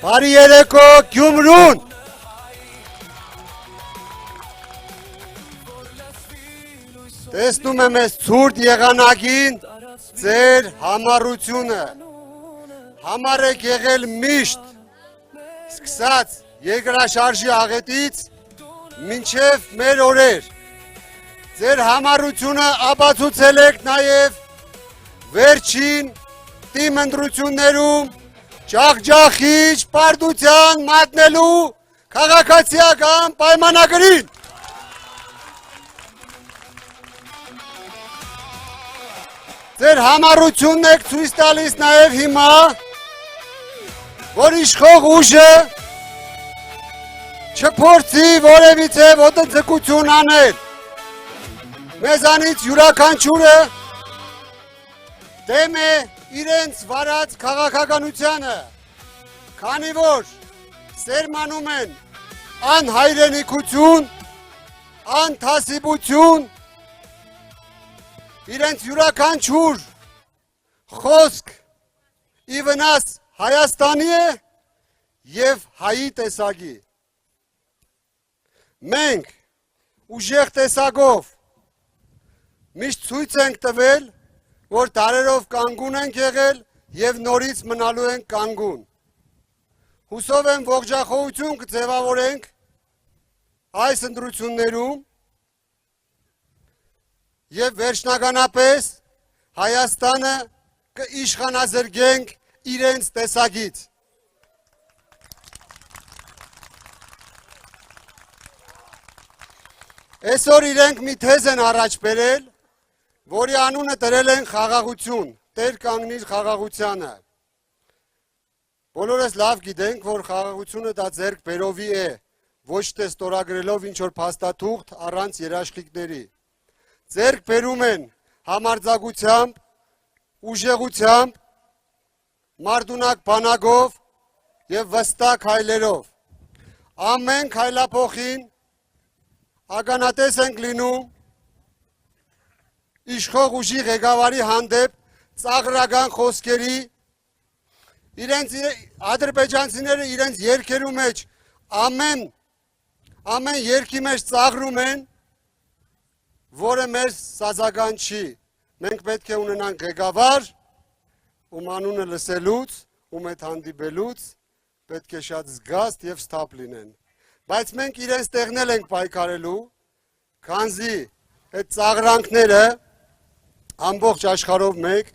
Բարի երեկո Գյումրուն։ Տեսնում եմ ես ցուրտ եղանակին ձեր համառությունը։ Համառ եք եղել միշտ, սկսած երկրաշարժի աղետից մինչև մեր օրեր։ Ձեր համառությունը ապացուցել եք նաև վերջին թիմ ընտրություններում ջախջախիչ պարտության մատնելու քաղաքացիական պայմանագրին։ Ձեր համառությունն եք ցույց տալիս նաև հիմա, որ իշխող ուժը չփորձի որևիցե ոտնձգություն անել։ Մեզանից յուրաքանչյուրը դեմ է իրենց վարած քաղաքականությանը, քանի որ սերմանում են անհայրենիքություն, անթասիբություն, իրենց յուրաքանչյուր խոսք ի վնաս Հայաստանի է և հայի տեսակի։ Մենք ուժեղ տեսակով միշտ ցույց ենք տվել, որ տարերով կանգուն ենք եղել և նորից մնալու ենք կանգուն։ Հուսով եմ ողջախոհություն կձևավորենք այս ընտրություններում և վերջնականապես Հայաստանը կիշխանազրկենք իրենց տեսակից։ Այսօր իրենք մի թեզ են առաջ բերել, որի անունը դրել են խաղաղություն, տեր կանգնիր խաղաղությանը։ Բոլորս լավ գիտենք, որ խաղաղությունը դա ձեռք բերովի է, ոչ թե ստորագրելով ինչ-որ փաստաթուղթ առանց երաշխիքների։ Ձեռք բերում են համարձակությամբ, ուժեղությամբ, մարդունակ բանակով և վստակ քայլերով։ Ամեն քայլափոխին ականատես ենք լինում իշխող ուժի ղեկավարի հանդեպ ծաղրական խոսքերի, ադրբեջանցիները իրենց երգերու մեջ ամեն երգի մեջ ծաղրում են, որը մեր սազական չի։ Մենք պետք է ունենանք ղեկավար, ում անունը լսելուց, ում հետ հանդիպելուց պետք է շատ զգաստ և սթափ լինեն։ Բայց մենք իրենց տեղնել ենք պայքարելու, քանզի այդ ծաղրանքները ամբողջ աշխարհով մեկ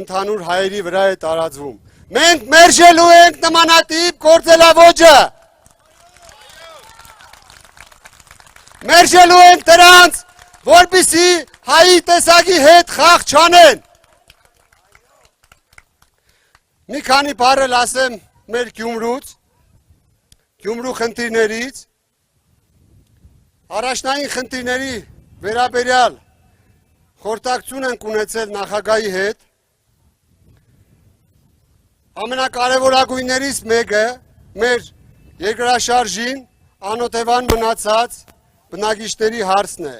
ընդհանուր հայերի վրա է տարածվում։ Մենք մերժելու ենք նմանատիպ գործելավոճը։ Մերժելու ենք դրանց, որպեսզի հայի տեսակի հետ խաղ չանեն։ Մի քանի բառ ասեմ մեր Գյումրուց, Գյումրու խնդիրներից, առաջնային խնդիրների վերաբերյալ խորհրդակցություն ենք ունեցել նախագահի հետ։ Ամենակարևորագույններից մեկը մեր երկրաշարժին անօթևան մնացած բնակիչների հարցն է։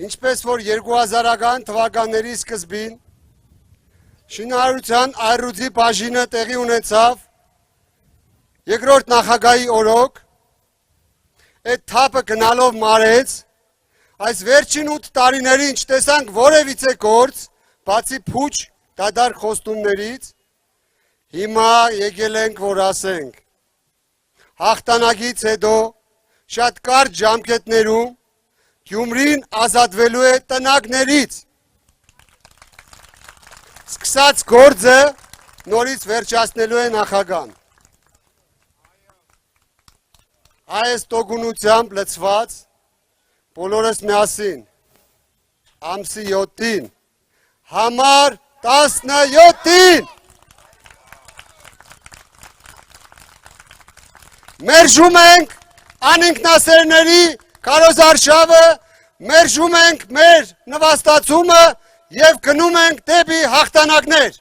Ինչպես որ 2000-ական թվականների սկզբին շինարարության այռույցի բաժինը տեղի ունեցավ երկրորդ նախագահի օրոք, այդ թափը գնալով մարեց, այս վերջին 8 տարիներին չտեսանք որևիցե գործ, բացի փուչ դադար խոստումներից, հիմա եկել ենք, որ ասենք, հաղթանակից հետո շատ կարճ ժամկետներում Գյումրին ազատվելու է տնագներից։ Սկսած գործը նորից վերջացնելու է նախագահան։ Այս տոկունությամբ լցված բոլորս միասին ամսի 7-ին համար 17-ին մերժում ենք անինքնասերների քարոզարշավը, մերժում ենք մեր նվաստացումը և գնում ենք դեպի հաղթանակներ։